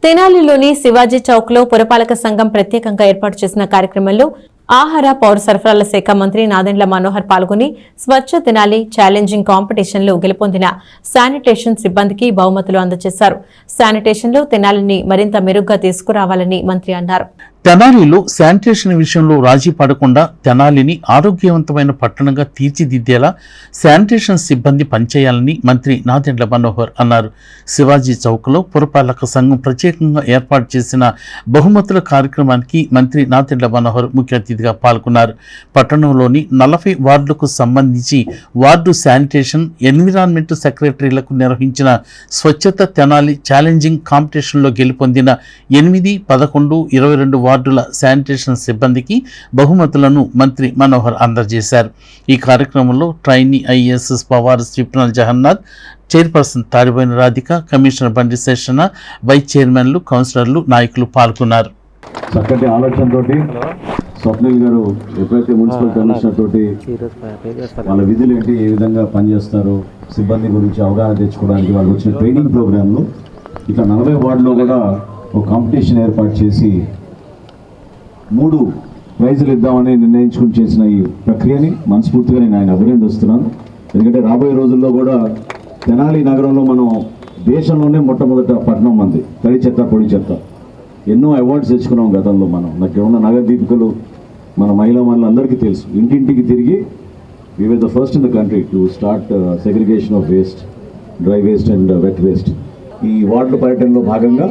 తెనాలిలోని శివాజీ చౌక్ లో పురపాలక సంఘం ప్రత్యేకంగా ఏర్పాటు చేసిన కార్యక్రమంలో ఆహార పౌర సరఫరాల శాఖ మంత్రి నాదెండ్ల మనోహర్ పాల్గొని స్వచ్ఛ తెనాలి ఛాలెంజింగ్ కాంపిటీషన్ లో గెలుపొందిన శానిటేషన్ సిబ్బందికి బహుమతులు అందజేశారు. శానిటేషన్ లో తెనాలిని మరింత మెరుగ్గా తీసుకురావాలని మంత్రి అన్నారు. తెనాలిలో శానిటేషన్ విషయంలో రాజీ పడకుండా తెనాలిని ఆరోగ్యవంతమైన పట్టణంగా తీర్చిదిద్దేలా శానిటేషన్ సిబ్బంది పనిచేయాలని మంత్రి నాదెండ్ల మనోహర్ అన్నారు. శివాజీ చౌక్లో పురపాలక సంఘం ప్రత్యేకంగా ఏర్పాటు చేసిన బహుమతుల కార్యక్రమానికి మంత్రి నాదెండ్ల మనోహర్ ముఖ్య అతిథిగా పాల్గొన్నారు. పట్టణంలోని 40 వార్డులకు సంబంధించి వార్డు శానిటేషన్, ఎన్విరాన్మెంట్ సెక్రటరీలకు నిర్వహించిన స్వచ్ఛత తెనాలి ఛాలెంజింగ్ కాంపిటీషన్లో గెలుపొందిన 8, 11, 22 వార్డుల శానిటేషన్ సిబ్బందికి బహుమతులను మంత్రి మనోహర్ అందజేశారు. ఈ కార్యక్రమంలో trainee IAS Pawar Swapnil Jagannath, chairperson Tadiboina Radhika, commissioner Bandi Seshana, vice చైర్మన్లు, కౌన్సిలర్లు, నాయకులు పాల్గొన్నారు. చక్కటి ఆలోచనతోటి స్వప్నిల్ గారు ఎప్పుడైతే మున్సిపల్ కమిషనర్ తోటి వాళ్ళ విధులు ఏంటి, ఏ విధంగా పనిచేస్తారు, సిబ్బంది గురించి అవగాహన తెచ్చుకోవడానికి వాళ్ళు వచ్చిన ట్రైనింగ్ ప్రోగ్రాంలో ఇట్లా 40 వార్డులో కూడా ఒక కాంపిటీషన్ ఏర్పాటు చేసి 3 ప్రైజులు ఇద్దామని నిర్ణయించుకుని చేసిన ఈ ప్రక్రియని మనస్ఫూర్తిగా నేను ఆయన అభినందిస్తున్నాను. ఎందుకంటే రాబోయే రోజుల్లో కూడా తెనాలి నగరంలో మనం దేశంలోనే మొట్టమొదట పట్టణం మంది తడి చెత్త, పొడి చెత్త ఎన్నో అవార్డ్స్ తెచ్చుకున్నాం గతంలో. మనం ఇక్కడ ఉన్న నగర దీపికలు మన మహిళా మనులందరికీ తెలుసు. ఇంటింటికి తిరిగి we were the first in the country to start segregation of waste, dry waste and wet waste. ఈ వార్డుల పర్యటనలో భాగంగా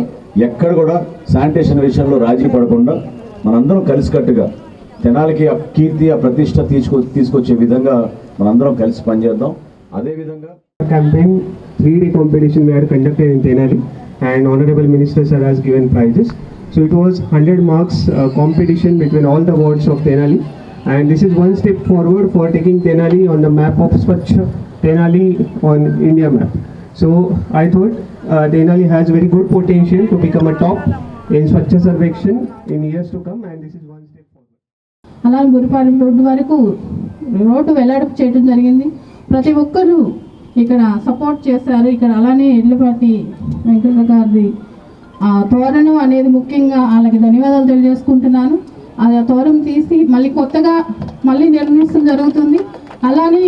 ఎక్కడ కూడా శానిటేషన్ విషయంలో రాజీ పడకుండా మనందరం కలిసికట్టుగా తెనాలికి ఆ కీర్తి, ఆ ప్రతిష్ట తీసుకొచ్చే విధంగా మనందరం కలిసి పనిచేద్దాం. అదేవిధంగా campaign 3-day competition we had conducted in Tenali and Honorable Minister Sir has given prizes. So it was 100 marks competition between all the wards of Tenali, and this is one step forward for taking Tenali on the map of Swachh Tenali on India map. So I thought Tenali has very good potential to become a top in Swachh Sarvekshan in years to come, and this is one step forward. అలాగే Guripalem road వరకు road వెల్లడింపు చేయడం జరిగింది. ప్రతి ఒక్కరూ ఇక్కడ support చేశారు. ఇక్కడ అలానే ఎడ్లపాటి వెంకట గారిది తోరణం అనేది ముఖ్యంగా వాళ్ళకి ధన్యవాదాలు తెలియజేసుకుంటున్నాను. ఆ తోరణం తీసి మళ్ళీ కొత్తగా నిర్మించడం జరుగుతుంది. అలానే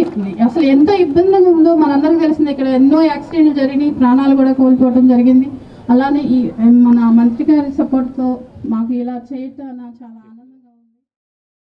అసలు ఎంత ఇబ్బందిగా ఉందో మనందరికీ తెలిసింది. ఇక్కడ ఎన్నో యాక్సిడెంట్లు జరిగినాయి, ప్రాణాలు కూడా కోల్పోవడం జరిగింది. అలానే ఈ మన మంత్రి గారి సపోర్ట్తో మాకు ఇలా చేయటం చాలా